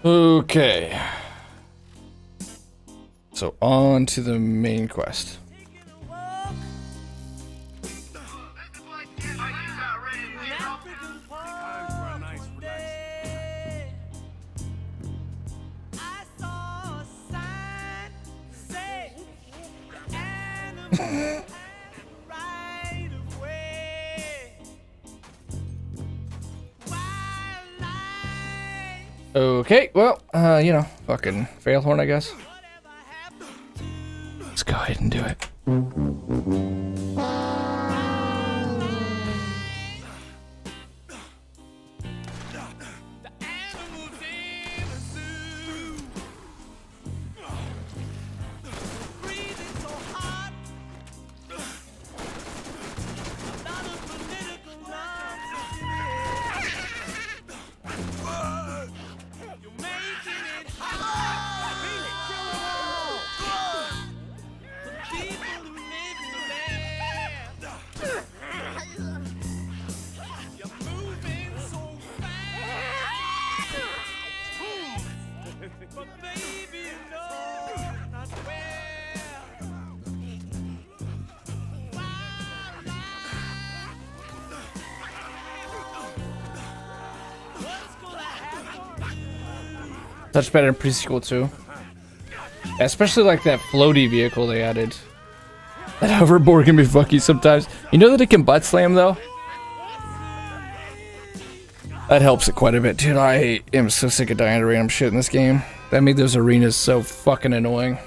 Okay. So on to the main quest. Okay, well, you know, fucking fail horn, I guess. Let's go ahead and do it. Touch better in preschool too. Especially like that floaty vehicle they added. That hoverboard can be fucky sometimes. You know that it can butt slam though? That helps it quite a bit, dude. I am so sick of dying to random shit in this game. That made those arenas so fucking annoying.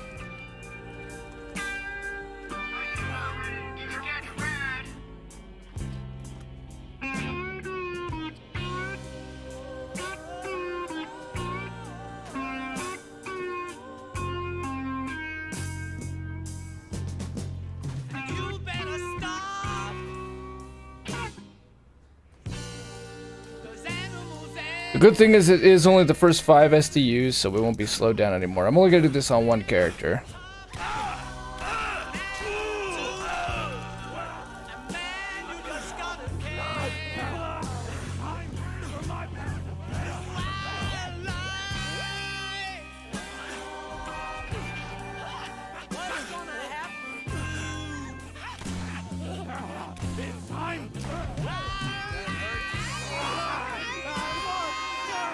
The good thing is it is only the first 5 SDUs, so we won't be slowed down anymore. I'm only gonna do this on one character.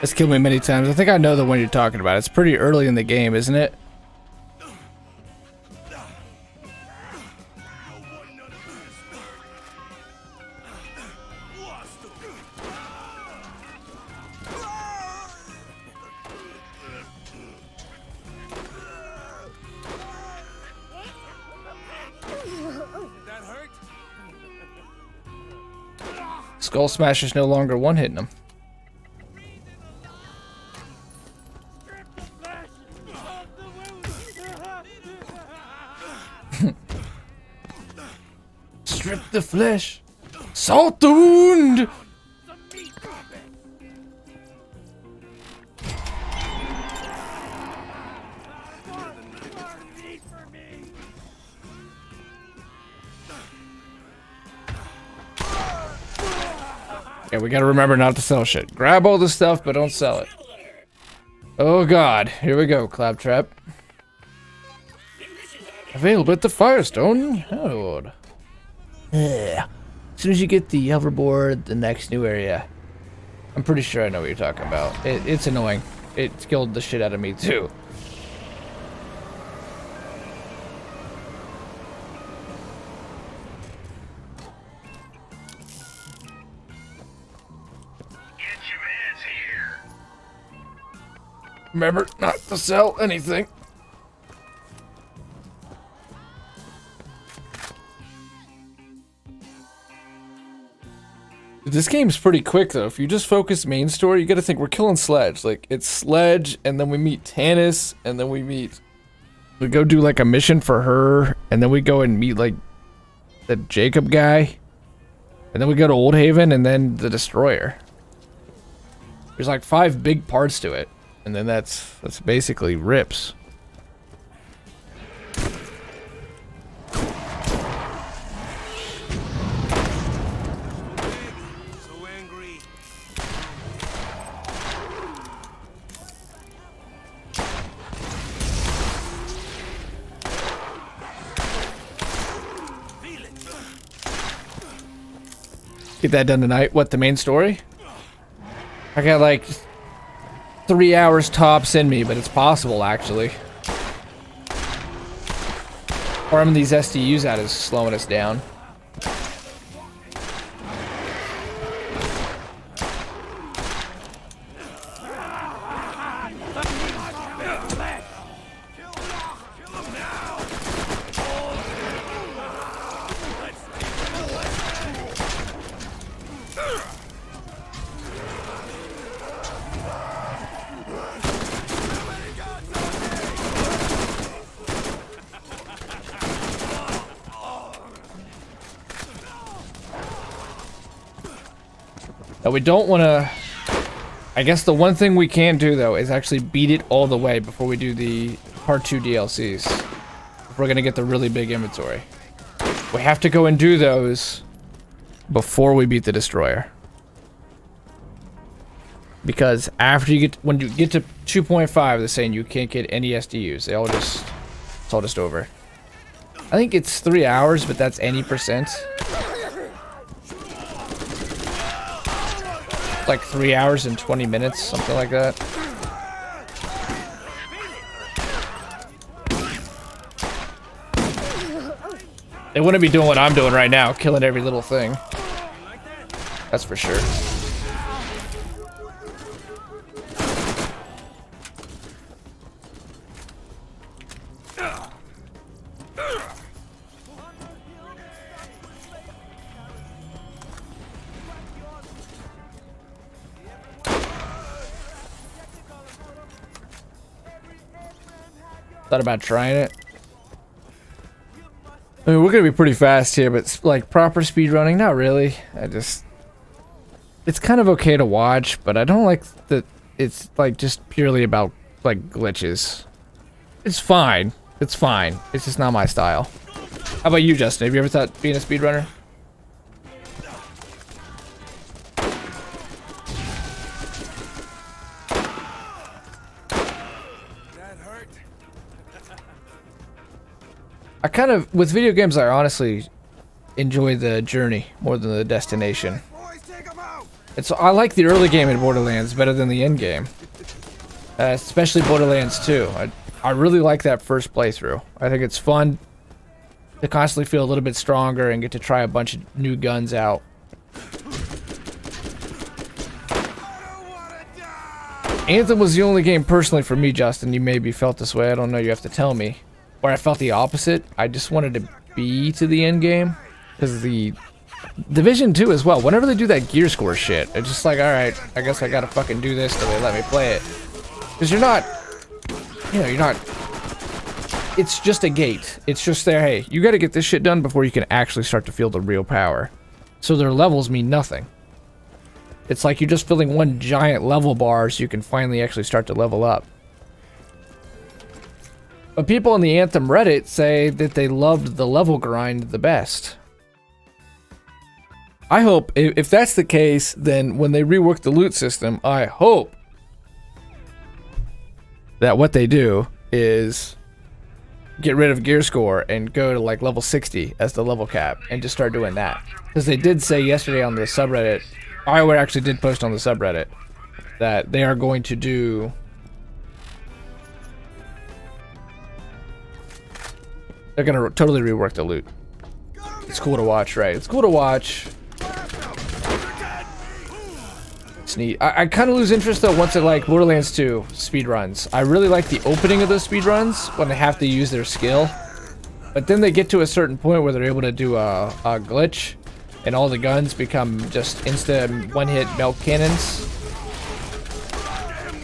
It's killed me many times. I think I know the one you're talking about. It's pretty early in the game, isn't it? Skull Smasher's no longer one-hitting him. Strip the flesh, salt the wound. Yeah, we gotta remember not to sell shit. Grab all the stuff, but don't sell it. Oh god, here we go, Claptrap. Available at the Firestone. Oh. Yeah. As soon as you get the hoverboard, the next new area. I'm pretty sure I know what you're talking about. It's annoying. It killed the shit out of me too. Get your hands here. Remember not to sell anything. This game's pretty quick though. If you just focus main story, you gotta think we're killing Sledge. Like, it's Sledge, and then we meet Tannis, and then we go do like a mission for her, and then we go and meet like the Jacob guy, and then we go to Old Haven, and then the Destroyer. There's like 5 big parts to it, and then that's basically rips. Get that done tonight. What, the main story? I got like 3 hours tops in me, but it's possible actually. Farming these SDUs out is slowing us down. Now we don't want to... I guess the one thing we can do, though, is actually beat it all the way before we do the Part 2 DLCs. If we're going to get the really big inventory. We have to go and do those before we beat the Destroyer. Because after you get... When you get to 2.5, they're saying you can't get any SDUs. They all just... It's all just over. I think it's 3 hours, but that's any percent. Like 3 hours and 20 minutes, something like that. They wouldn't be doing what I'm doing right now, killing every little thing. That's for sure. Thought about trying it. I mean, we're gonna be pretty fast here, but like proper speed running, not really. It's kind of okay to watch, but I don't like that it's like just purely about like glitches. It's fine. It's fine. It's just not my style. How about you, Justin? Have you ever thought being a speedrunner? I kind of, with video games, I honestly enjoy the journey more than the destination. It's, I like the early game in Borderlands better than the end game. Especially Borderlands 2. I really like that first playthrough. I think it's fun to constantly feel a little bit stronger and get to try a bunch of new guns out. Anthem was the only game personally for me, Justin. You maybe felt this way. I don't know. You have to tell me. Where I felt the opposite. I just wanted to be to the end game. Because the Division 2 as well. Whenever they do that gear score shit, it's just like, alright, I guess I gotta fucking do this till they let me play it. Because you're not... You know, you're not... It's just a gate. It's just there, hey, you gotta get this shit done before you can actually start to feel the real power. So their levels mean nothing. It's like you're just filling one giant level bar so you can finally actually start to level up. But people on the Anthem Reddit say that they loved the level grind the best. I hope, if that's the case, then when they rework the loot system, I hope that what they do is get rid of gear score and go to like level 60 as the level cap and just start doing that. Because they did say yesterday on the subreddit, I actually did post on the subreddit, that they are going to do... They're gonna totally rework the loot. It's cool to watch, right? It's cool to watch. It's neat. I kind of lose interest though once it like Borderlands 2 speedruns. I really like the opening of those speedruns when they have to use their skill. But then they get to a certain point where they're able to do a glitch and all the guns become just instant one-hit melt cannons.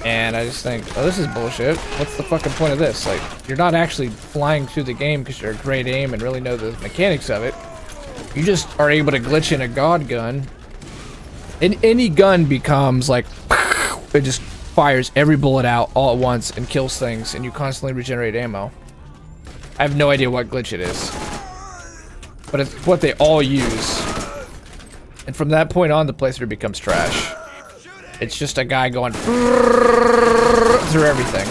And I just think, oh, this is bullshit. What's the fucking point of this? Like, you're not actually flying through the game because you're a great aim and really know the mechanics of it. You just are able to glitch in a god gun. And any gun becomes like, it just fires every bullet out all at once and kills things, and you constantly regenerate ammo. I have no idea what glitch it is. But it's what they all use. And from that point on, the playthrough becomes trash. It's just a guy going through everything.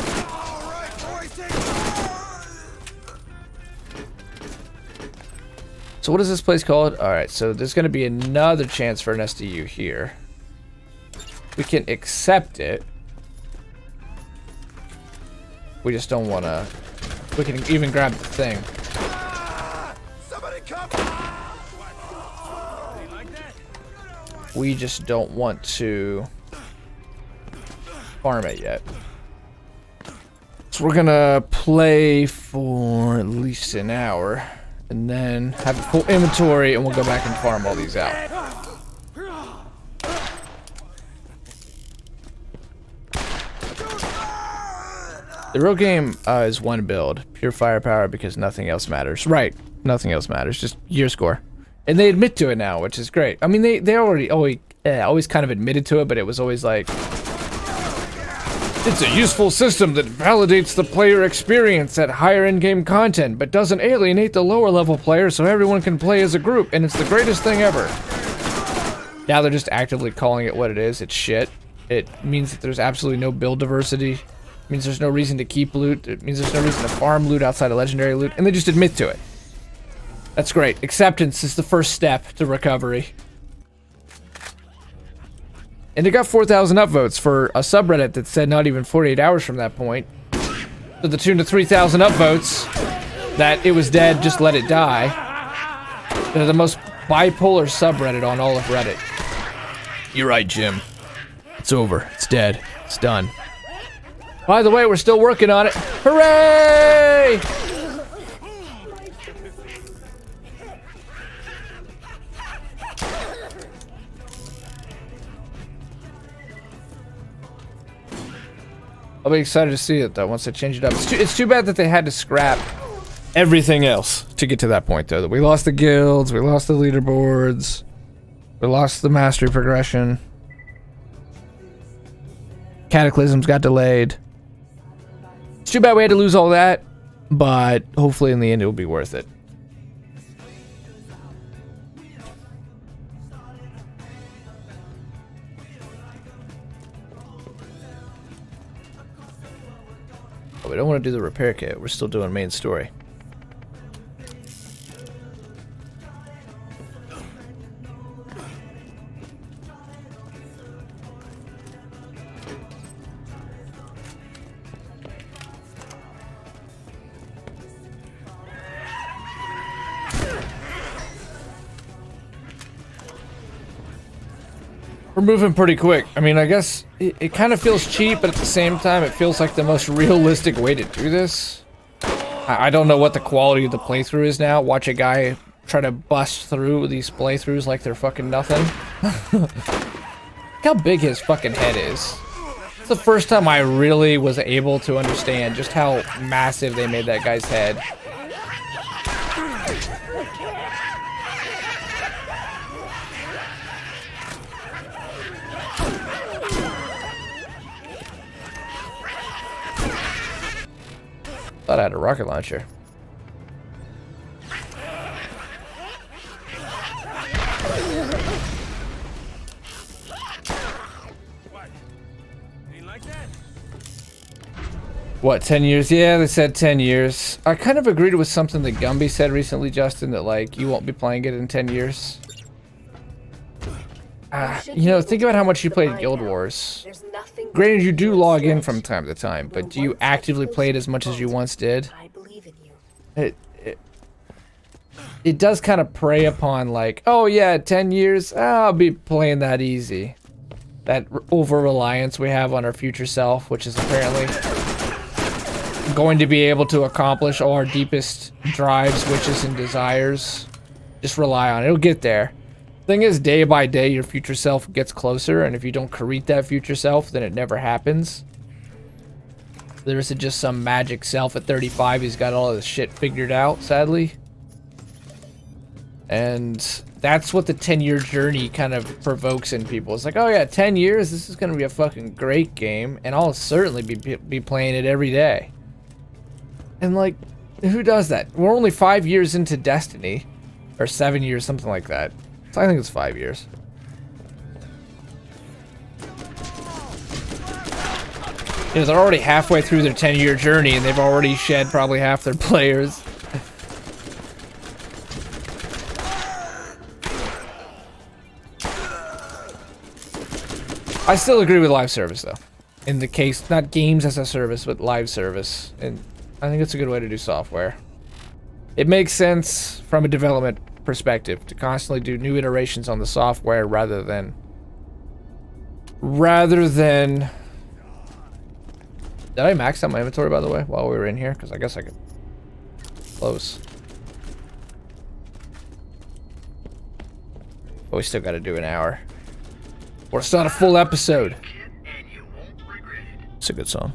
So what is this place called? Alright, so there's going to be another chance for an SDU here. We can accept it. We just don't want to... We can even grab the thing. Somebody come! We just don't want to farm it yet. So we're gonna play for at least an hour and then have a full inventory and we'll go back and farm all these out. The real game is one build, pure firepower, because nothing else matters. Right, nothing else matters, just gear score. And they admit to it now, which is great. I mean, they already always kind of admitted to it, but it was always like, it's a useful system that validates the player experience at higher in-game content, but doesn't alienate the lower level players so everyone can play as a group, and it's the greatest thing ever. Now they're just actively calling it what it is. It's shit. It means that there's absolutely no build diversity. It means there's no reason to keep loot. It means there's no reason to farm loot outside of legendary loot, and they just admit to it. That's great. Acceptance is the first step to recovery. And it got 4,000 upvotes for a subreddit that said not even 48 hours from that point. To the tune of 3,000 upvotes that it was dead, just let it die. They're the most bipolar subreddit on all of Reddit. You're right, Jim. It's over. It's dead. It's done. By the way, we're still working on it. Hooray! I'll be excited to see it though once they change it up. It's too bad that they had to scrap everything else to get to that point though. That we lost the guilds, we lost the leaderboards, we lost the mastery progression. Cataclysms got delayed. It's too bad we had to lose all that, but hopefully in the end it will be worth it. We don't want to do the repair kit. We're still doing main story. We're moving pretty quick. I mean, I guess it kind of feels cheap, but at the same time, it feels like the most realistic way to do this. I don't know what the quality of the playthrough is now. Watch a guy try to bust through these playthroughs like they're fucking nothing. Look how big his fucking head is. It's the first time I really was able to understand just how massive they made that guy's head. Thought I had a rocket launcher. What, 10 years? Yeah, they said 10 years. I kind of agreed with something that Gumby said recently, Justin, that like, you won't be playing it in 10 years. You know, think about how much you played Guild Wars. Granted, you do log in from time to time, but do you actively play it as much as you once did? It does kind of prey upon like, oh yeah, 10 years, I'll be playing that easy. That over-reliance we have on our future self, which is apparently going to be able to accomplish all our deepest drives, wishes, and desires. Just rely on it. It'll get there. Thing is, day by day, your future self gets closer, and if you don't create that future self, then it never happens. There isn't just some magic self at 35 who's got all this shit figured out, sadly. And that's what the 10-year journey kind of provokes in people. It's like, oh yeah, 10 years, this is going to be a fucking great game, and I'll certainly be playing it every day. And like, who does that? We're only 5 years into Destiny, or 7 years, something like that. So I think it's 5 years. You know, they're already halfway through their 10-year journey, and they've already shed probably half their players. I still agree with live service though. In the case, not games as a service, but live service. And I think it's a good way to do software. It makes sense from a development perspective to constantly do new iterations on the software rather than did I max out my inventory, by the way, while we were in here? Because I guess I could close. But we still got to do an hour. Or it's not a full episode. It's a good song.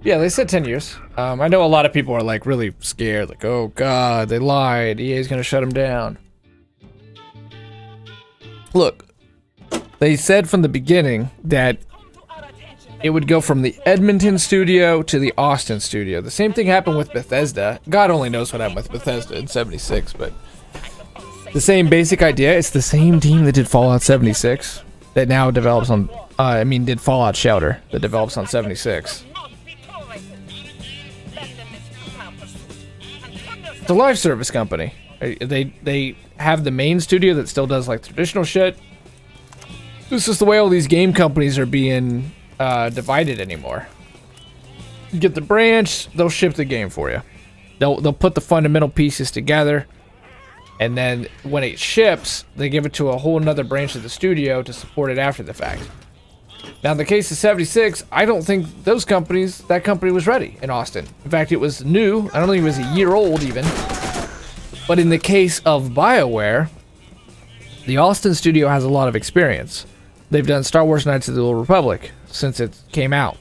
Yeah, they said 10 years. I know a lot of people are like really scared. Like, oh god, they lied. EA's gonna shut them down. Look, they said from the beginning that it would go from the Edmonton studio to the Austin studio. The same thing happened with Bethesda. God only knows what happened with Bethesda in 76, but the same basic idea. It's the same team that did Fallout 76 that now develops on, did Fallout Shelter that develops on 76. It's a live service company. They have the main studio that still does like traditional shit. This is the way all these game companies are being divided anymore. You get the branch, they'll ship the game for you. They'll put the fundamental pieces together, and then when it ships, they give it to a whole nother branch of the studio to support it after the fact. Now, in the case of 76, I don't think that company was ready in Austin. In fact, it was new. I don't think it was a year old even. But in the case of BioWare, the Austin studio has a lot of experience. They've done Star Wars Knights of the Old Republic since it came out.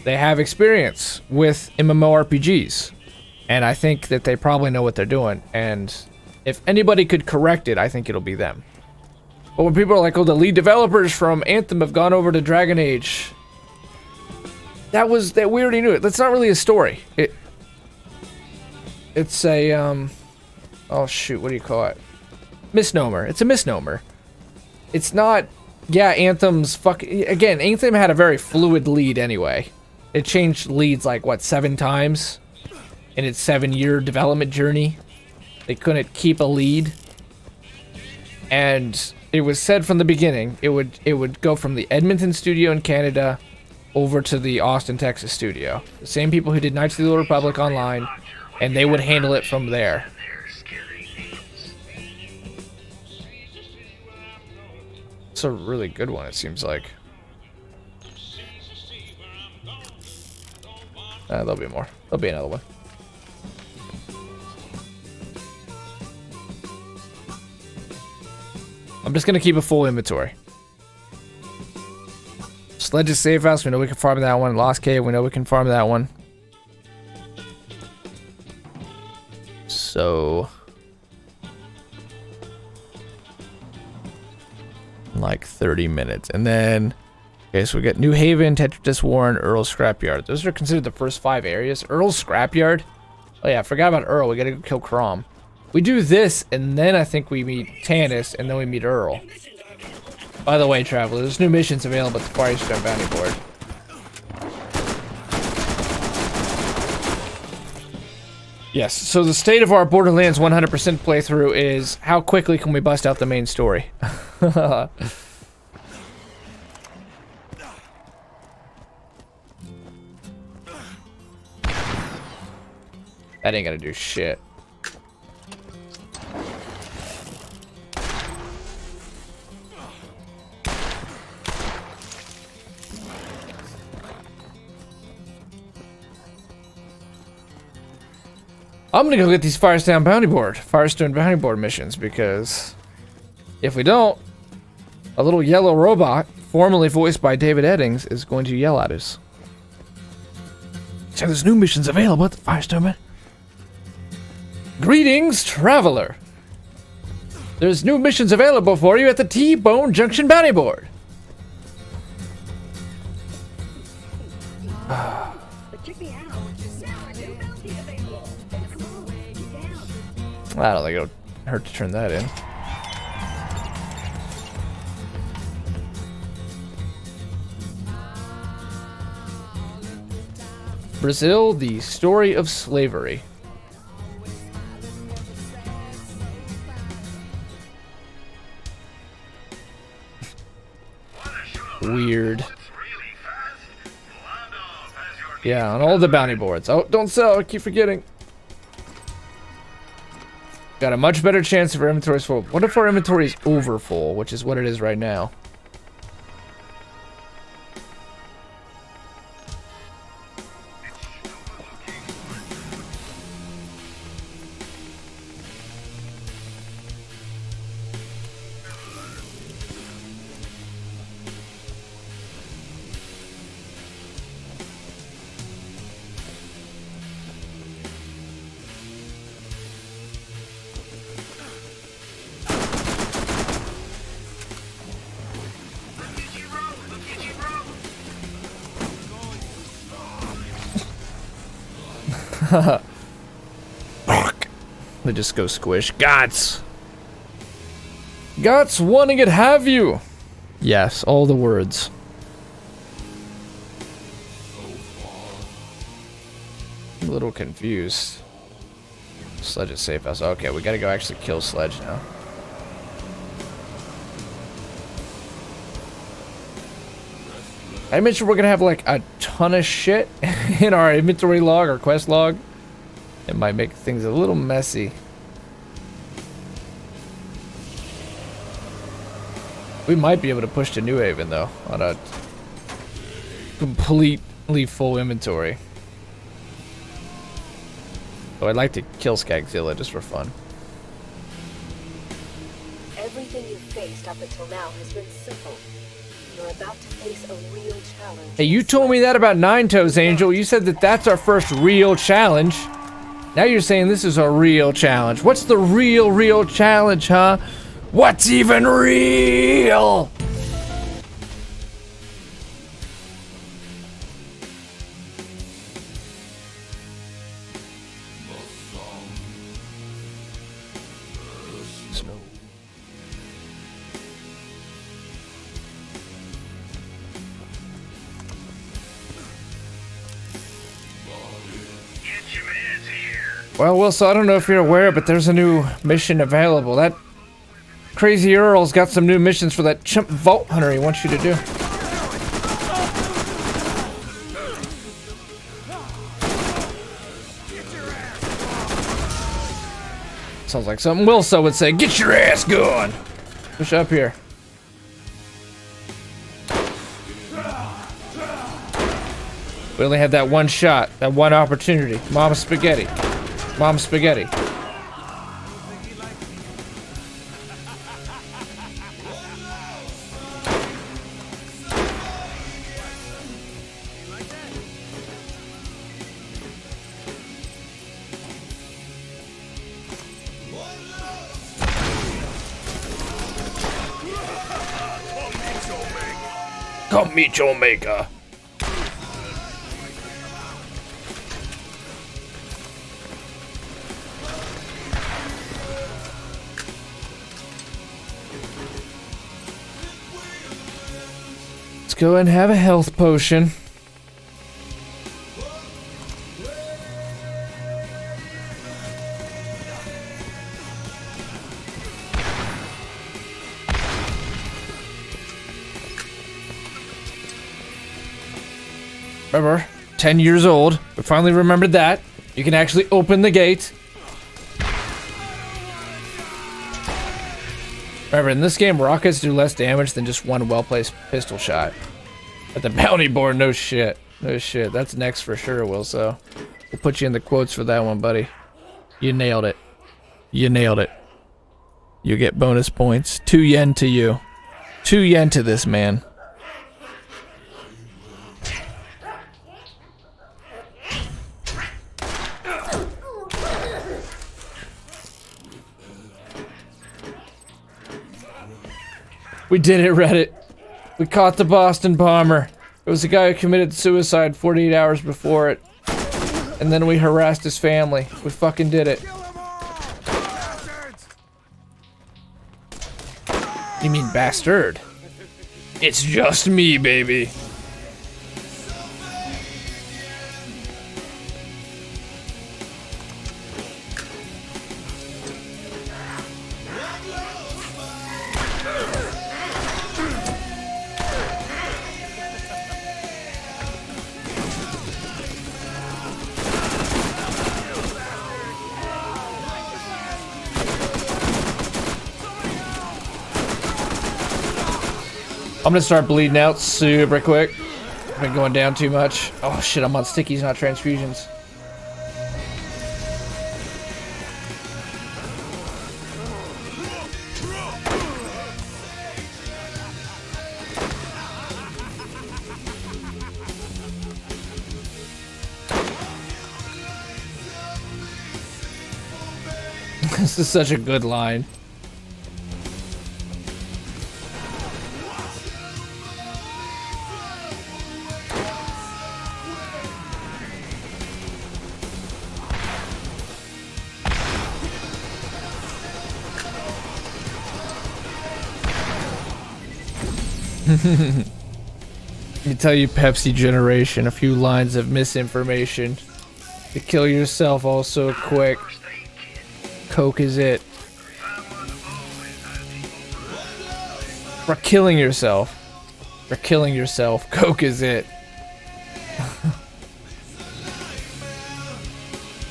They have experience with MMORPGs. And I think that they probably know what they're doing. And if anybody could correct it, I think it'll be them. But when people are like, oh, the lead developers from Anthem have gone over to Dragon Age. That we already knew it. That's not really a story. It's a, oh shoot, what do you call it? Misnomer. It's a misnomer. It's not, yeah, Anthem's again, Anthem had a very fluid lead anyway. It changed leads like, what, 7 times in its 7-year development journey. They couldn't keep a lead. And it was said from the beginning, it would go from the Edmonton studio in Canada over to the Austin, Texas studio. The same people who did Knights of the Old Republic Online, and they would handle it from there. It's a really good one, it seems like. There'll be more. There'll be another one. I'm just gonna keep a full inventory. Sledge's Safe House, we know we can farm that one. Lost Cave, we know we can farm that one. So... like 30 minutes. And then... okay, so we got New Haven, Tetris Warren, Earl's Scrapyard. Those are considered the first 5 areas. Earl's Scrapyard? Oh yeah, I forgot about Earl. We gotta go kill Crom. We do this, and then I think we meet Tannis, and then we meet Earl. By the way, Traveler, there's new missions available at the Firestone Bounty Board. Yes, so the state of our Borderlands 100% playthrough is how quickly can we bust out the main story? That ain't gonna do shit. I'm gonna go get these Firestone Bounty Board missions, because if we don't, a little yellow robot, formerly voiced by David Eddings, is going to yell at us. So there's new missions available at the Firestone. Greetings, Traveler. There's new missions available for you at the T-Bone Junction Bounty Board. I don't think it'll hurt to turn that in. Brazil, the story of slavery. Weird. It's really fast. Landolph has your Yeah, on all the bounty boards. Oh, don't sell. I keep forgetting. Got a much better chance if our inventory's full. What if our inventory's over full, which is what it is right now? They just go squish. Gots! Gots wanting it have you! Yes, all the words. I'm a little confused. Sledge is safe house. Okay, we gotta go actually kill Sledge now. I mentioned we're gonna have like a ton of shit in our inventory log or quest log. It might make things a little messy. We might be able to push to New Haven though on a completely full inventory. Oh, I'd like to kill Skagzilla just for fun. Everything you've faced up until now has been simple. You're about to face a real challenge. Hey, you told me that about Nine Toes, Angel. You said that that's our first real challenge. Now you're saying this is a real challenge. What's the real challenge, huh? What's even real? Snow. Get your mans here. Well, Wilson, I don't know if you're aware, but there's a new mission available. That Crazy Earl's got some new missions for that chimp vault hunter he wants you to do. Sounds like something Wilson would say. Get your ass going! Push up here. We only had that one shot, that one opportunity. Mama spaghetti. Mama spaghetti. Come meet your maker. Let's go and have a health potion. Remember, 10 years old. We finally remembered that. You can actually open the gate. Remember, in this game, rockets do less damage than just one well-placed pistol shot. At the bounty board, no shit. No shit. That's next for sure, Wilso. We'll put you in the quotes for that one, buddy. You nailed it. You nailed it. You get bonus points. 2 yen to you. 2 yen to this man. We did it, Reddit. We caught the Boston bomber. It was the guy who committed suicide 48 hours before it. And then we harassed his family. We fucking did it. You mean bastard? It's just me, baby. I'm gonna start bleeding out super quick. I've been going down too much. Oh shit, I'm on stickies, not transfusions. This is such a good line. Let me tell you, Pepsi generation, a few lines of misinformation. To kill yourself also quick. Coke is it. For killing yourself. For killing yourself. Coke is it.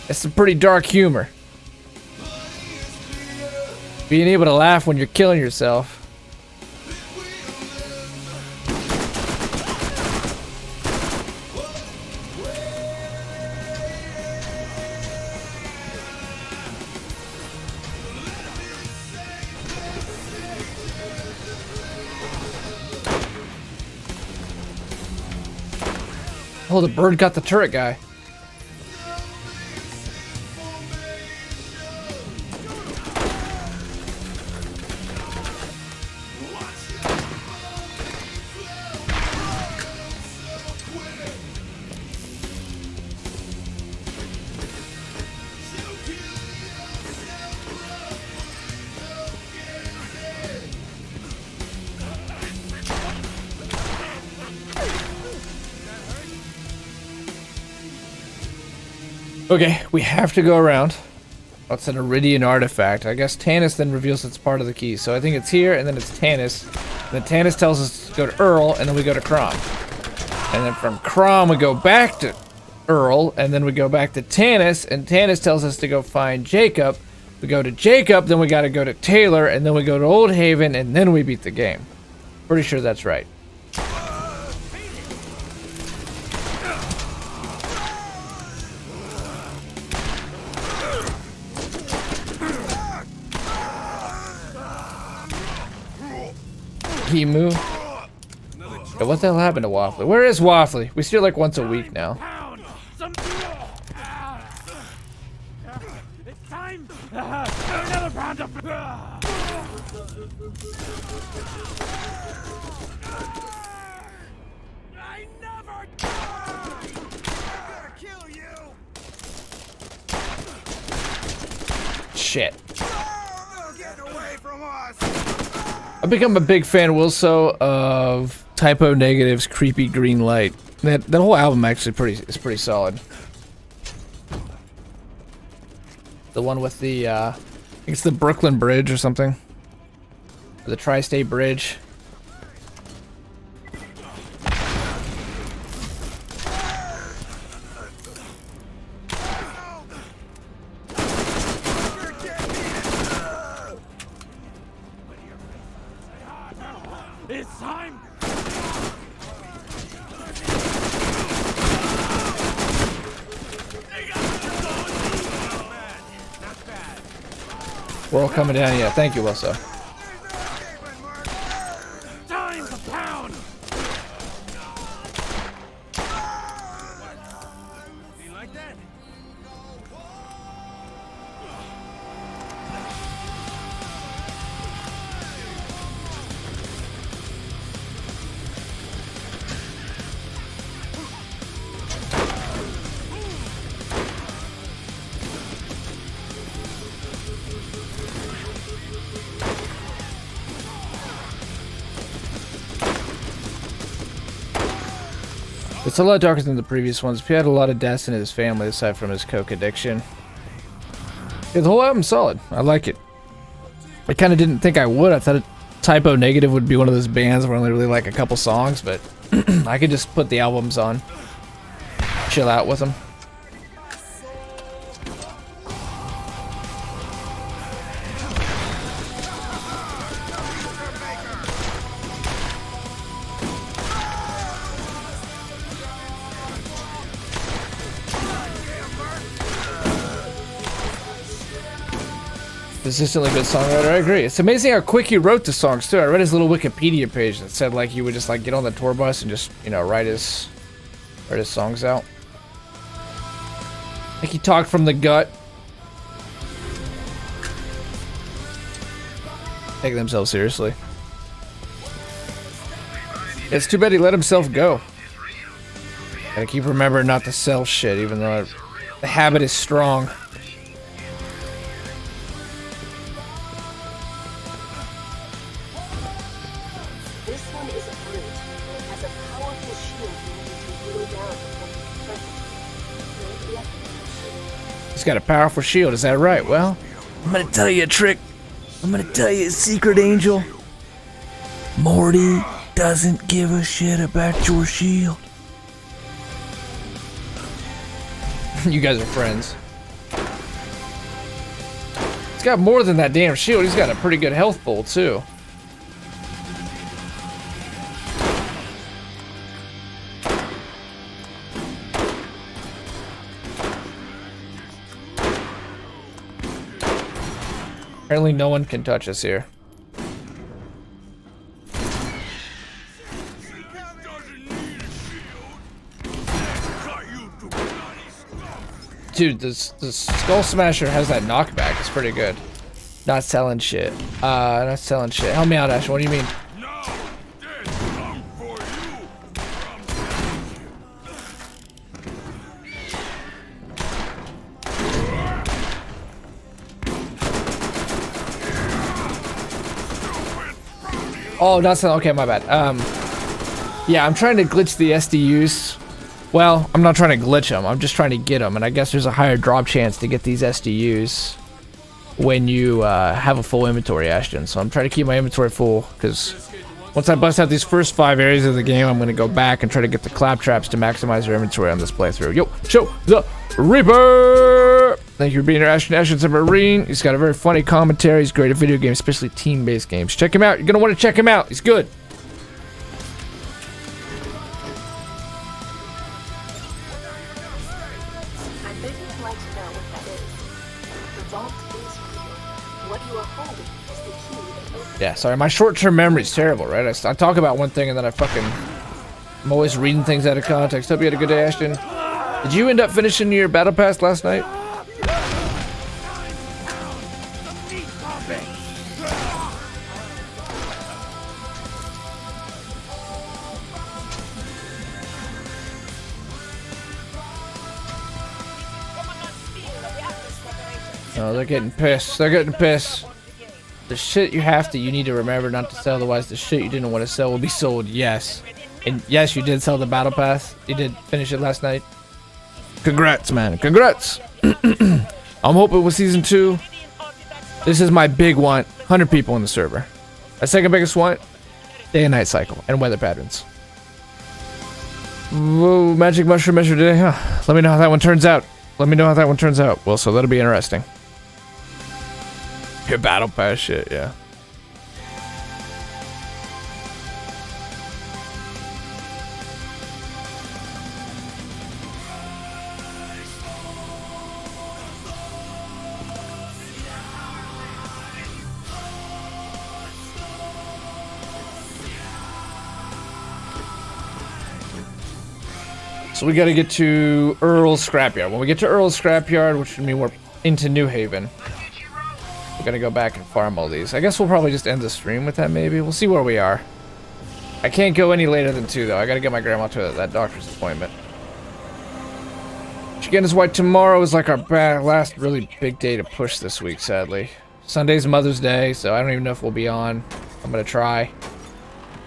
It's some pretty dark humor. Being able to laugh when you're killing yourself. Oh, the bird got the turret guy. Okay, we have to go around. What's an Iridian artifact? I guess Tannis then reveals it's part of the key. So I think it's here, and then it's Tannis. And then Tannis tells us to go to Earl, and then we go to Crom. And then from Crom, we go back to Earl, and then we go back to Tannis, and Tannis tells us to go find Jacob. We go to Jacob, then we gotta go to Taylor, and then we go to Old Haven, and then we beat the game. Pretty sure that's right. Emu. Yeah, what the hell happened to Waffly? Where is Waffly? We see her like once a week now. It's time for another pound of. I never. I'm gonna kill you. Shit. Get away from us. I've become a big fan, Wilso, of Typo Negative's Creepy Green Light. That whole album actually is pretty solid. The one with the I think it's the Brooklyn Bridge or something. Or the Tri-State Bridge. It's time. We're all coming down, yeah. Thank you, Wilso. Time to pound. You like that? It's a lot darker than the previous ones. He had a lot of deaths in his family aside from his coke addiction. Yeah, the whole album's solid. I like it. I kind of didn't think I would. I thought Typo Negative would be one of those bands where I only really like a couple songs, but I could just put the albums on. Chill out with them. Consistently good songwriter, I agree. It's amazing how quick he wrote the songs too. I read his little Wikipedia page that said like he would just like get on the tour bus and just, you know, write his songs out. Like he talked from the gut. Taking themselves seriously. It's too bad he let himself go. Gotta keep remembering not to sell shit, even though the habit is strong. This one is a brute, and it has a powerful shield needed to whittle down before you threaten it. He's got a powerful shield, is that right? Well, I'm gonna tell you a trick. I'm gonna tell you a secret, Angel. Morty doesn't give a shit about your shield. You guys are friends. He's got more than that damn shield. He's got a pretty good health pool, too. Apparently no one can touch us here. Dude, the Skull Smasher has that knockback. It's pretty good. Not selling shit. Not selling shit. Help me out, Ash. What do you mean? Oh, not selling. Okay, my bad. Yeah, I'm trying to glitch the SDUs. Well, I'm not trying to glitch them. I'm just trying to get them, and I guess there's a higher drop chance to get these SDUs when you have a full inventory, Ashton. So I'm trying to keep my inventory full, because once I bust out these first 5 areas of the game, I'm going to go back and try to get the claptraps to maximize your inventory on this playthrough. Yo, show the Reaper! Thank you for being here, Ashton. Ashton's a Marine. He's got a very funny commentary. He's great at video games, especially team-based games. Check him out. You're going to want to check him out. He's good. Yeah, sorry, my short-term memory's terrible, right? I talk about one thing and then I'm always reading things out of context. Hope you had a good day, Ashton. Did you end up finishing your battle pass last night? Oh, they're getting pissed. They're getting pissed. The shit you need to remember not to sell, otherwise the shit you didn't want to sell will be sold, yes. And yes, you did sell the battle pass. You did finish it last night. Congrats, man. Congrats. I'm hoping with season 2. This is my big one. 100 people in the server. My second biggest one, day and night cycle and weather patterns. Whoa, magic mushroom measure today, huh? Let me know how that one turns out. Let me know how that one turns out. Well, so that'll be interesting. Your battle pass shit, yeah. So we gotta get to Earl's Scrapyard. When we get to Earl's Scrapyard, which would mean we're into New Haven, we're gonna go back and farm all these. I guess we'll probably just end the stream with that, maybe. We'll see where we are. I can't go any later than 2, though. I gotta get my grandma to that doctor's appointment. Which again is why tomorrow is like our last really big day to push this week, sadly. Sunday's Mother's Day, so I don't even know if we'll be on. I'm gonna try.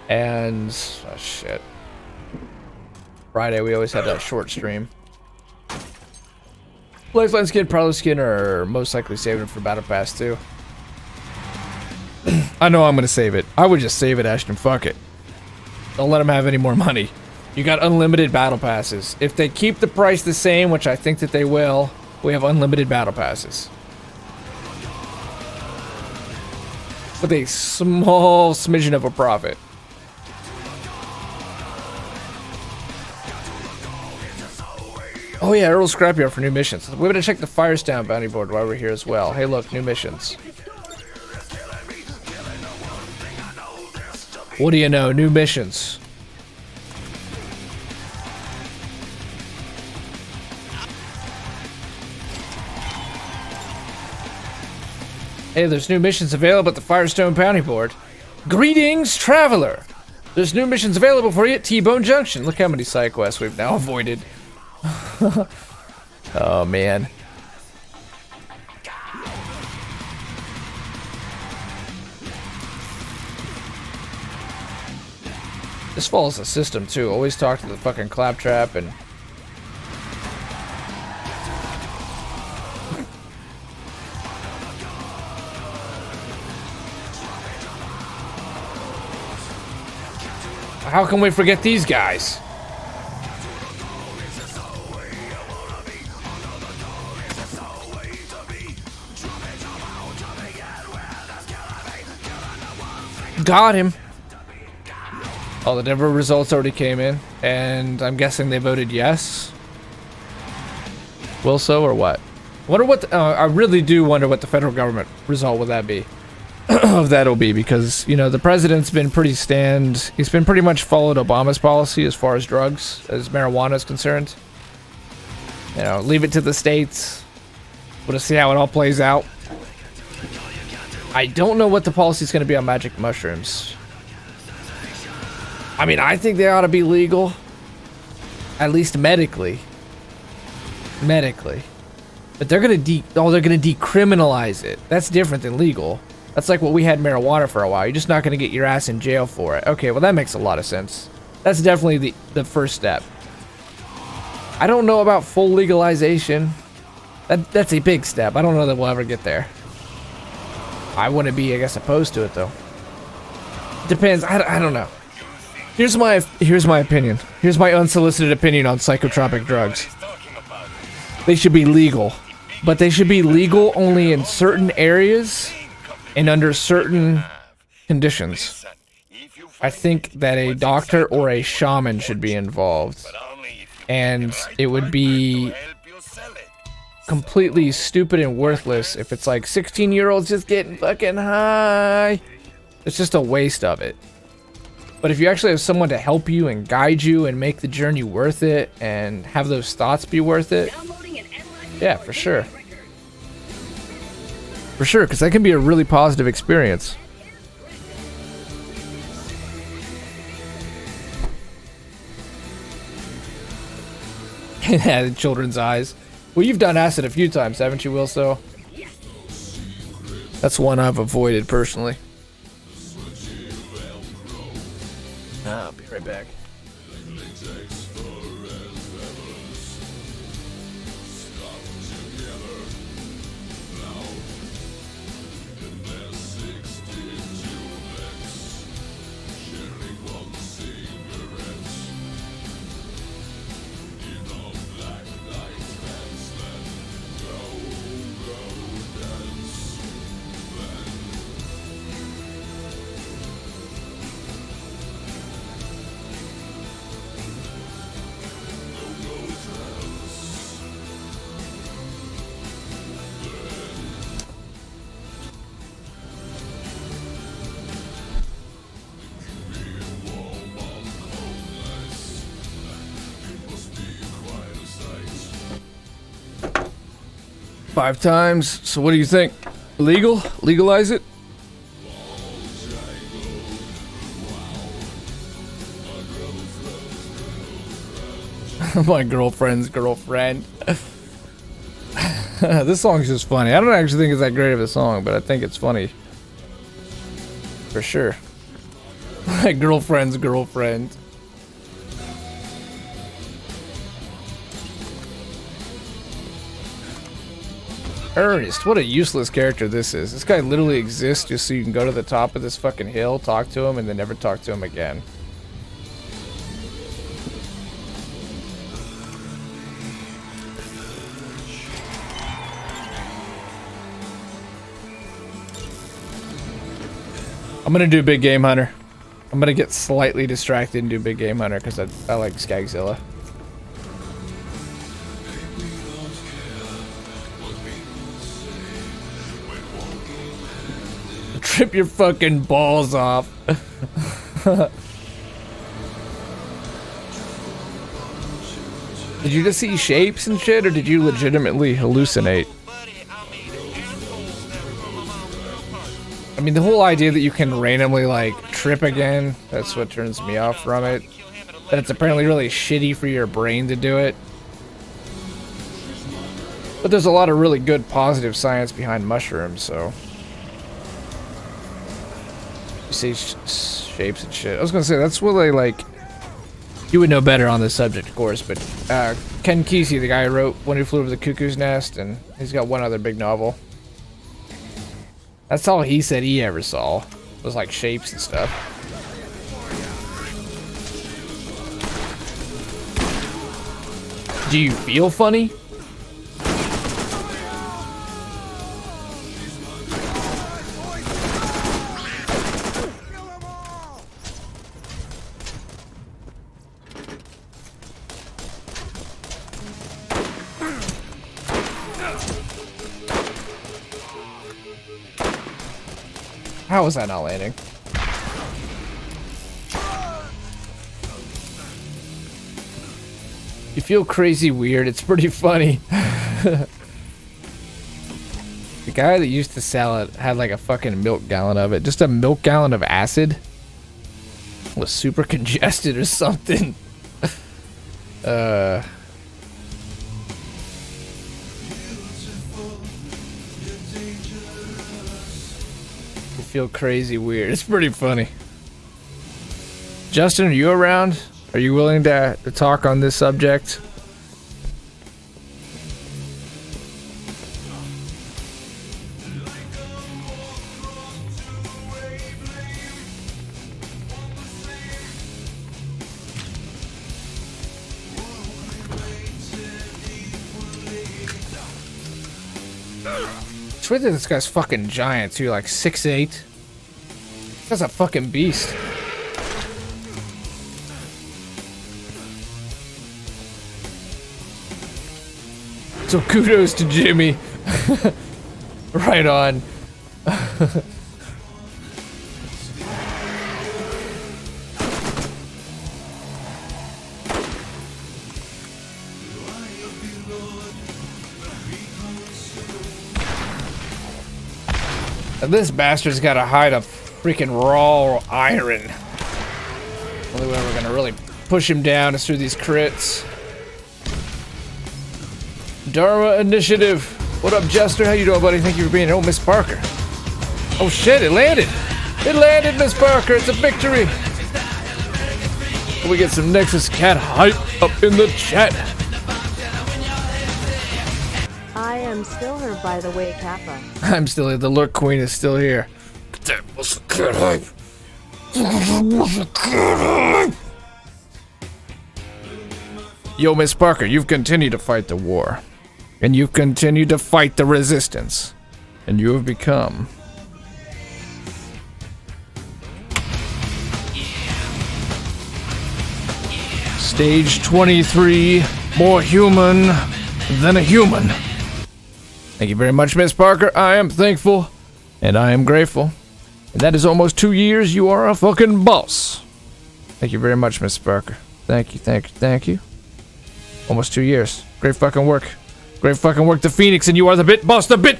And... oh, shit. Friday, we always have that short stream. Lifeline skin, Prowler skin are most likely saving for Battle Pass too. I know I'm gonna save it. I would just save it, Ashton. Fuck it. Don't let them have any more money. You got unlimited Battle Passes. If they keep the price the same, which I think that they will, we have unlimited Battle Passes. With a small smidgen of a profit. Oh yeah, Earl's Scrapyard for new missions. We better check the Firestone bounty board while we're here as well. Hey look, new missions. What do you know? New missions. Hey, there's new missions available at the Firestone Bounty Board. Greetings, traveler! There's new missions available for you at T-Bone Junction. Look how many side quests we've now avoided. Oh, man. This follows the system, too. Always talk to the fucking claptrap and... How can we forget these guys? Got him. Oh, the Denver results already came in, and I'm guessing they voted yes. Will so or what? Wonder what? I really do wonder what the federal government result would that be. Of that'll be, because you know the president's been pretty he's been pretty much followed Obama's policy as far as drugs, as marijuana is concerned. You know, leave it to the states. We'll just see how it all plays out. I don't know what the policy is going to be on magic mushrooms. I mean, I think they ought to be legal, at least medically. But they're gonna decriminalize it. That's different than legal. That's like what we had marijuana for a while. You're just not gonna get your ass in jail for it. Okay, well that makes a lot of sense. That's definitely the first step. I don't know about full legalization. That's a big step. I don't know that we'll ever get there. I wouldn't be, I guess, opposed to it though. Depends. I don't know. Here's my opinion. Here's my unsolicited opinion on psychotropic drugs. They should be legal, but they should be legal only in certain areas and under certain conditions. I think that a doctor or a shaman should be involved, and it would be completely stupid and worthless if it's like 16-year-olds just getting fucking high. It's just a waste of it. But if you actually have someone to help you and guide you and make the journey worth it and have those thoughts be worth it, yeah, for sure. For sure, because that can be a really positive experience. Yeah, the children's eyes. Well, you've done acid a few times, haven't you, Will? So that's one I've avoided personally. I'll be right back. 5 times. So what do you think? Legal? Legalize it? My girlfriend's girlfriend. This song's just funny. I don't actually think it's that great of a song, but I think it's funny. For sure. My girlfriend's girlfriend. Ernest, what a useless character this is. This guy literally exists just so you can go to the top of this fucking hill, talk to him, and then never talk to him again. I'm gonna do Big Game Hunter. I'm gonna get slightly distracted and do Big Game Hunter because I like Skagzilla. Trip your fucking balls off. Did you just see shapes and shit, or did you legitimately hallucinate? I mean, the whole idea that you can randomly, like, trip again, that's what turns me off from it. That it's apparently really shitty for your brain to do it. But there's a lot of really good positive science behind mushrooms, so... You see shapes and shit. I was gonna say, that's what they, like... You would know better on this subject, of course, but Ken Kesey, the guy who wrote One Who Flew Over the Cuckoo's Nest, and he's got one other big novel. That's all he said he ever saw, was like shapes and stuff. Do you feel funny? How was that not landing? You feel crazy weird. It's pretty funny. The guy that used to sell it had like a fucking milk gallon of it. Just a milk gallon of acid. Was super congested or something. Feel crazy weird. It's pretty funny. Justin, are you around? Are you willing to talk on this subject? It's weird that this guy's fucking giant too, like 6'8". That's a fucking beast. So kudos to Jimmy. Right on. And this bastard's gotta hide a freaking raw iron. Only way we're gonna really push him down is through these crits. Dharma Initiative. What up, Jester? How you doing, buddy? Thank you for being here. Oh, Miss Parker. Oh shit, it landed. It landed, Miss Parker. It's a victory. We get some Nexus Cat hype up in the chat. I am still her, by the way, Kappa. I'm still here. The Lurk Queen is still here. That was the cat hype. Yo, Miss Parker, you've continued to fight the war. And you've continued to fight the resistance. And you have become... Stage 23, more human than a human. Thank you very much, Miss Parker. I am thankful, and I am grateful. And that is almost 2 years. You are a fucking boss. Thank you very much, Miss Parker. Thank you, thank you, thank you. Almost 2 years. Great fucking work. Great fucking work to Phoenix, and you are the bit boss, the bit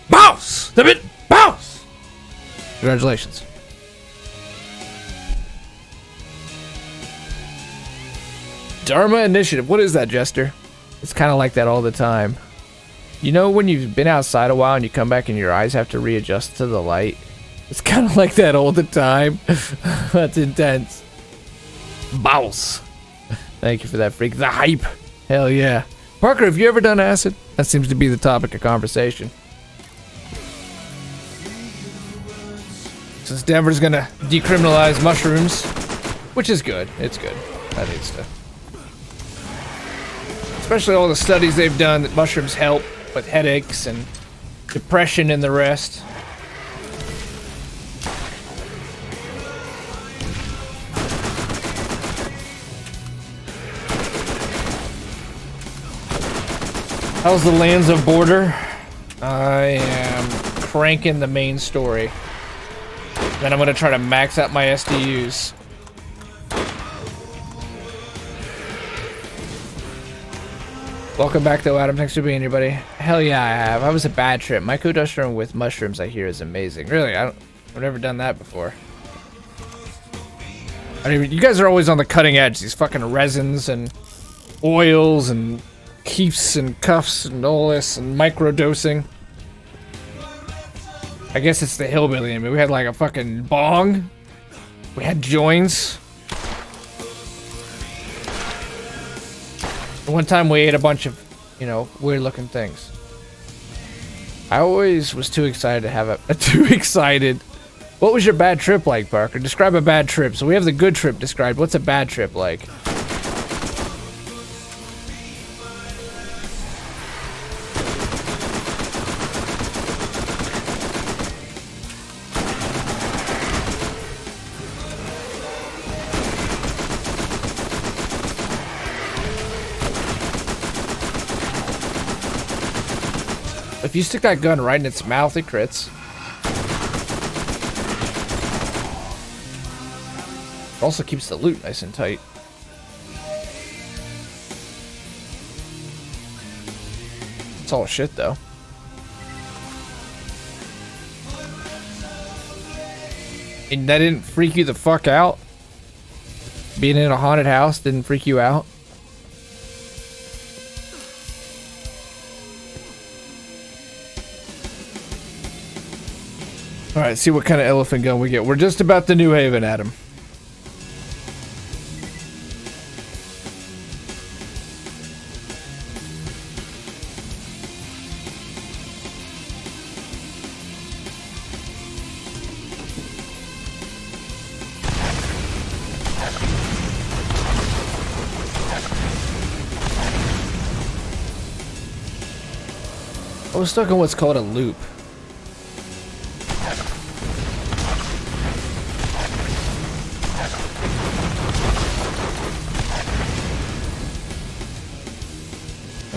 boss! The bit boss! Congratulations. Dharma Initiative. What is that, Jester? It's kind of like that all the time. You know when you've been outside a while and you come back and your eyes have to readjust to the light? It's kind of like that all the time. That's intense. Boss. Thank you for that, freak. The hype. Hell yeah. Parker, have you ever done acid? That seems to be the topic of conversation. Since Denver's gonna decriminalize mushrooms, which is good. It's good. That needs to. Especially all the studies they've done that mushrooms help with headaches and depression and the rest. How's the Lands of Border? I am cranking the main story. Then I'm gonna try to max out my SDUs. Welcome back though, Adam. Thanks for being here, buddy. Hell yeah, I have. I was a bad trip. Mycodustrium with mushrooms, I hear, is amazing. Really, I've never done that before. I mean, you guys are always on the cutting edge. These fucking resins and oils and keefs and cuffs and all this and microdosing. I guess it's the hillbilly in me. We had like a fucking bong. We had joints. One time we ate a bunch of, you know, weird looking things. I always was too excited to have too excited. What was your bad trip like, Parker? Describe a bad trip. So we have the good trip described. What's a bad trip like? If you stick that gun right in its mouth, it crits. It also keeps the loot nice and tight. It's all shit though. And that didn't freak you the fuck out? Being in a haunted house didn't freak you out? Alright, see what kind of elephant gun we get. We're just about the New Haven, Adam. I was stuck on what's called a loop.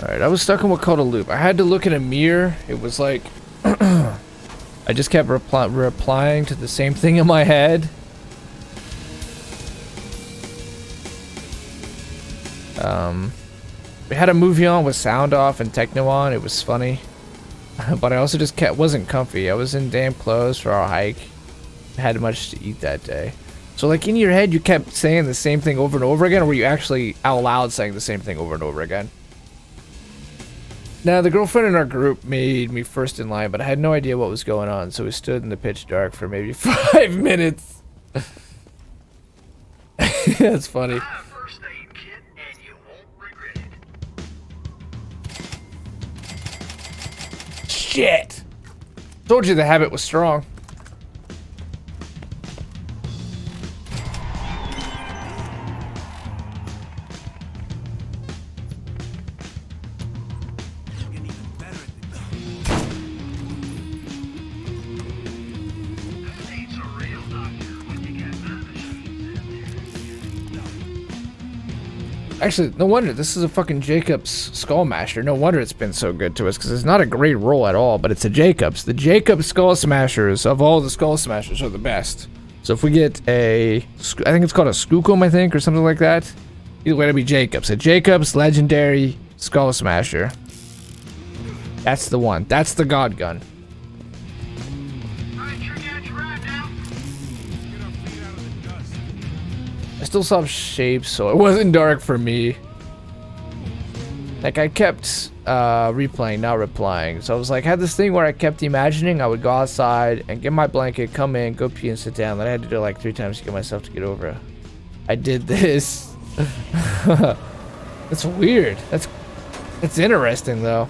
Alright, I was stuck in what's called a loop. I had to look in a mirror. It was like I just kept replying to the same thing in my head. We had a movie on with sound off and techno on. It was funny. But I also just wasn't comfy. I was in damn clothes for our hike. I had much to eat that day. So like in your head you kept saying the same thing over and over again, or were you actually out loud saying the same thing over and over again? Now the girlfriend in our group made me first in line, but I had no idea what was going on, so we stood in the pitch dark for maybe 5 minutes. That's funny. First aid kit, and you won't regret it. Shit! Told you the habit was strong. Needs a real doctor when you get none machines in there. Actually, no wonder. This is a fucking Jacobs Skull Smasher. No wonder it's been so good to us, because it's not a great roll at all, but it's a Jacobs. The Jacobs Skull Smashers, of all the Skull Smashers, are the best. So if we get a, I think it's called a Skookum, I think, or something like that. Either way, it'll be Jacobs. A Jacobs Legendary Skull Smasher. That's the one. That's the God Gun. Alright, sure got you right now. Get our feet out of the dust. I still saw shapes, so it wasn't dark for me. Like, I kept replaying, not replying. So I was like, had this thing where I kept imagining I would go outside and get my blanket, come in, go pee and sit down. Then I had to do it like 3 times to get myself to get over it. I did this. That's weird. That's interesting, though.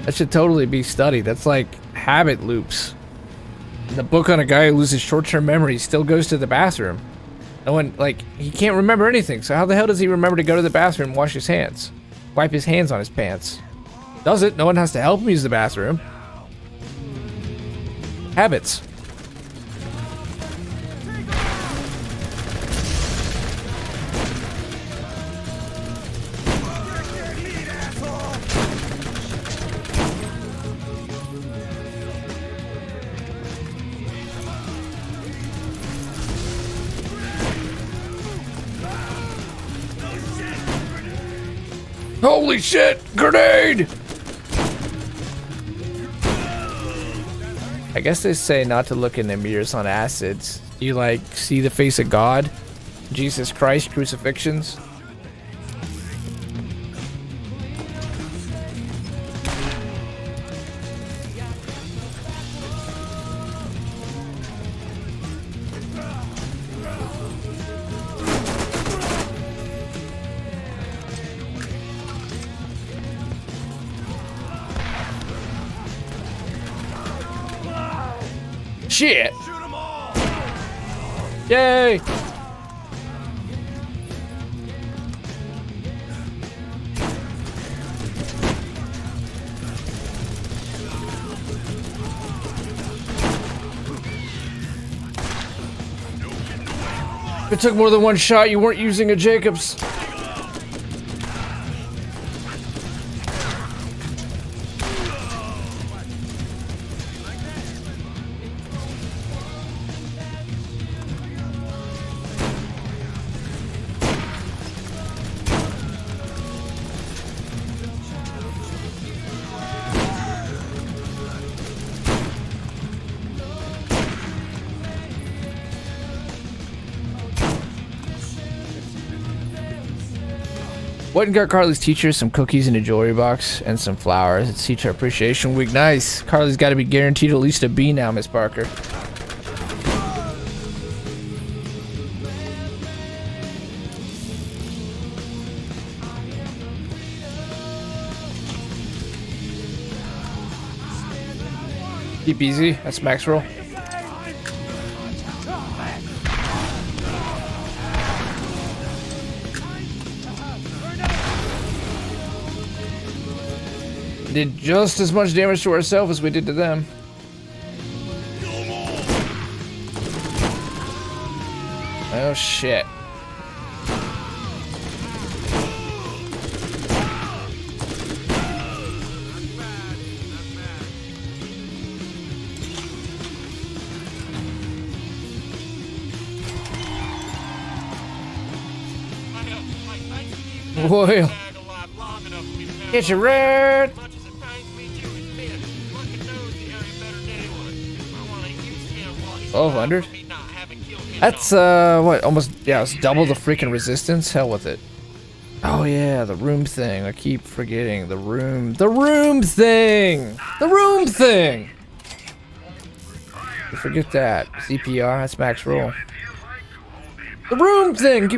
That should totally be studied. That's like habit loops. In the book on a guy who loses short-term memory still goes to the bathroom. No one, like, he can't remember anything, so how the hell does he remember to go to the bathroom and wash his hands? Wipe his hands on his pants. Does it? No one has to help him use the bathroom. Habits. Holy shit! Grenade! I guess they say not to look in the mirrors on acids. Do you like see the face of God? Jesus Christ, crucifixions? Shit! Yay! If it took more than one shot, you weren't using a Jacobs. What and got Carly's teacher some cookies in a jewelry box and some flowers. It's Teacher Appreciation Week. Nice. Carly's got to be guaranteed at least a B now, Miss Parker. Keep easy. That's max roll. Did just as much damage to ourselves as we did to them. Oh shit. Boy. Get your red. $1,200? That's what, almost, yeah, it's double the freaking resistance. Hell with it. Oh yeah, the room thing. I keep forgetting the room thing. You forget that. CPR, that's max roll. The room thing.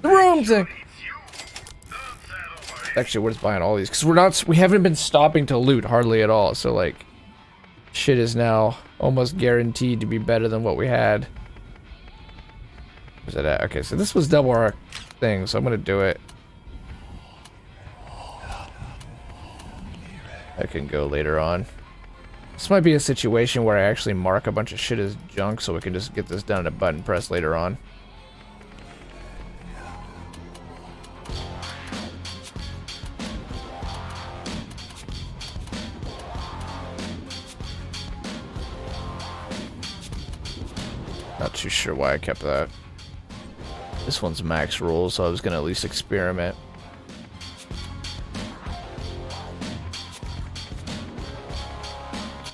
The room thing. Actually, worth buying all these because we haven't been stopping to loot hardly at all. So like, shit is now almost guaranteed to be better than what we had. Where's that at? Okay, so this was double our thing, so I'm gonna do it. I can go later on. This might be a situation where I actually mark a bunch of shit as junk, so we can just get this done at a button press later on. Not too sure why I kept that. This one's max roll, so I was gonna at least experiment.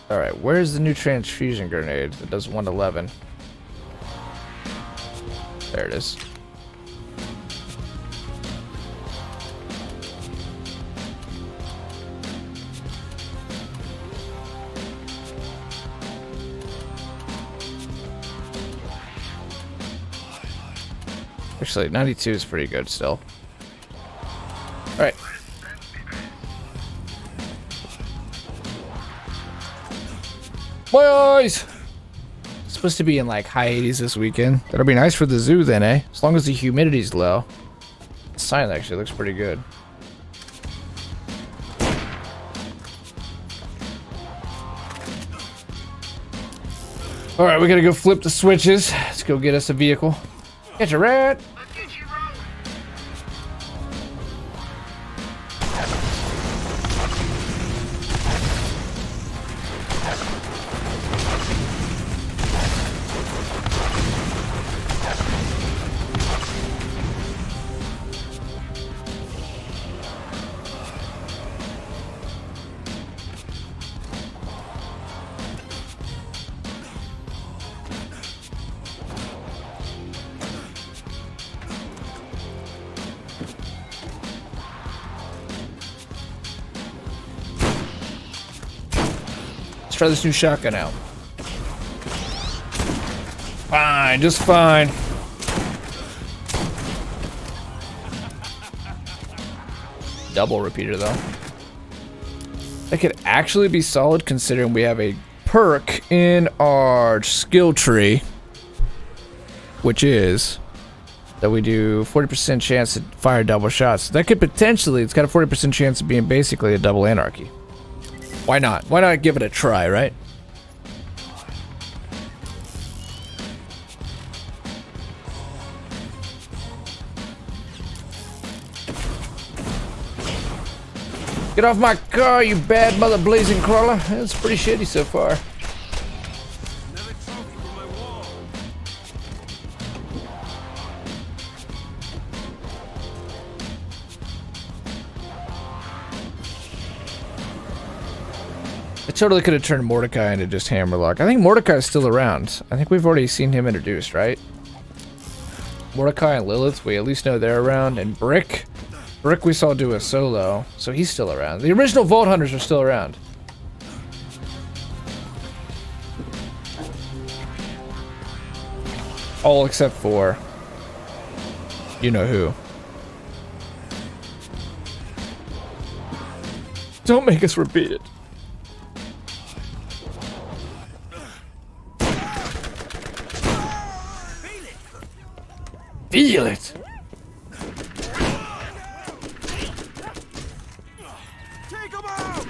Alright, where's the new transfusion grenade that does 1 to 11? There it is. Actually, 92 is pretty good still. Alright. Boys! It's supposed to be in like high 80s this weekend. That'll be nice for the zoo then, eh? As long as the humidity's low. The sign actually looks pretty good. Alright, we gotta go flip the switches. Let's go get us a vehicle. Catch a rat! Let's try this new shotgun out. Fine, just fine. Double repeater though. That could actually be solid considering we have a perk in our skill tree, which is that we do 40% chance to fire double shots. That could potentially, it's got a 40% chance of being basically a double anarchy. Why not? Why not give it a try, right? Get off my car, you bad mother blazing crawler. That's pretty shitty so far. Another trophy for my wall. I totally could have turned Mordecai into just Hammerlock. I think Mordecai is still around. I think we've already seen him introduced, right? Mordecai and Lilith, we at least know they're around. And Brick we saw do a solo, so he's still around. The original Vault Hunters are still around. All except for... you know who. Don't make us repeat it. Feel it! Take him out!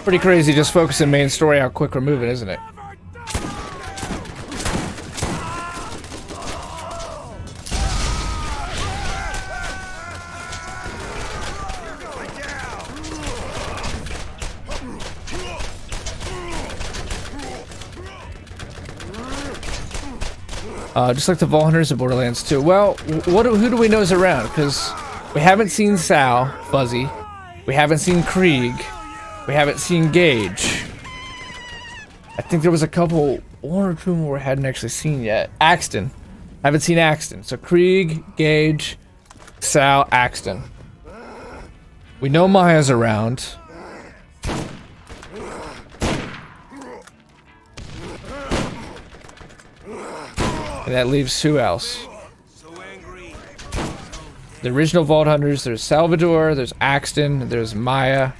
Pretty crazy just focusing main story how quick we're moving, isn't it? Just like the Vault Hunters of Borderlands 2. Well, who do we know is around? Because we haven't seen Sal, Fuzzy. We haven't seen Krieg. We haven't seen Gage. I think there was a couple, one or two more we hadn't actually seen yet. Axton. Haven't seen Axton. So Krieg, Gage, Sal, Axton. We know Maya's around. And that leaves who else? So angry. The original Vault Hunters, there's Salvador, there's Axton, there's Maya.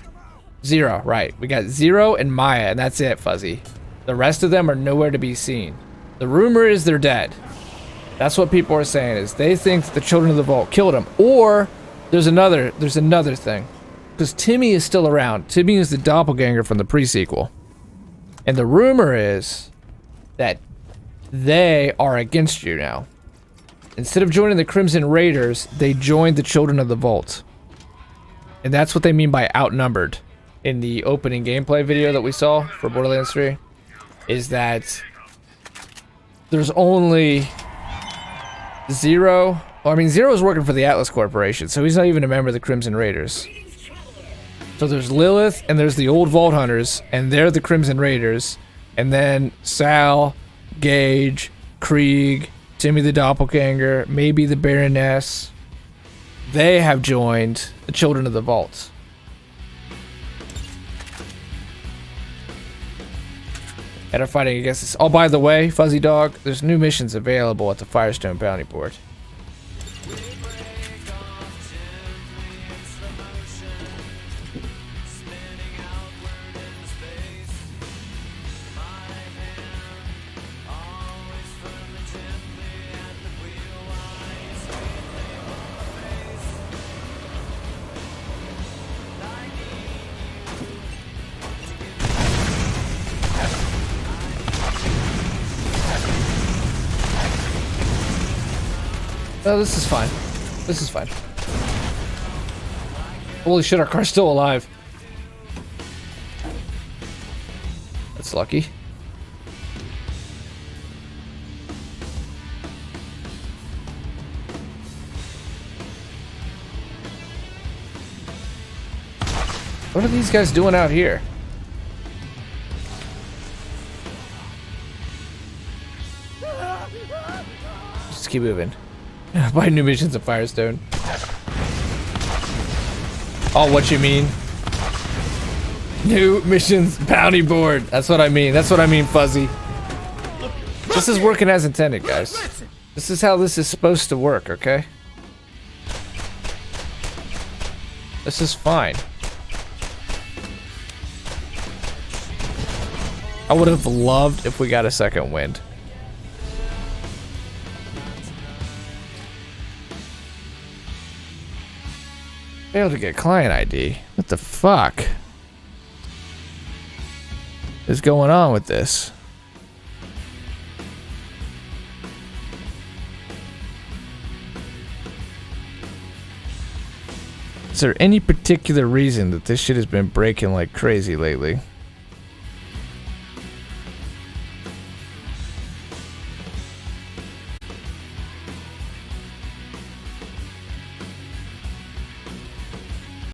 Zero, right. We got Zero and Maya, and that's it, Fuzzy. The rest of them are nowhere to be seen. The rumor is they're dead. That's what people are saying, is they think that the Children of the Vault killed them. Or there's another thing. Because Timmy is still around. Timmy is the doppelganger from the pre-sequel. And the rumor is that they are against you now. Instead of joining the Crimson Raiders, they joined the Children of the Vault. And that's what they mean by outnumbered. In the opening gameplay video that we saw for Borderlands 3, is that there's only Zero. Well, I mean, Zero's working for the Atlas Corporation, so he's not even a member of the Crimson Raiders. So there's Lilith, and there's the old Vault Hunters, and they're the Crimson Raiders. And then Sal, Gage, Krieg, Timmy the Doppelganger, maybe the Baroness. They have joined the Children of the Vault. And are fighting against this. Oh, by the way, Fuzzy Dog, there's new missions available at the Firestone Bounty Board. Oh, this is fine. This is fine. Holy shit, our car's still alive. That's lucky. What are these guys doing out here? Just keep moving. Buy new missions of Firestone. Oh, what you mean? New missions bounty board. That's what I mean. That's what I mean, Fuzzy. This is working as intended, guys. This is how this is supposed to work, okay? This is fine. I would have loved if we got a second wind. Failed to get client ID. What the fuck is going on with this? Is there any particular reason that this shit has been breaking like crazy lately?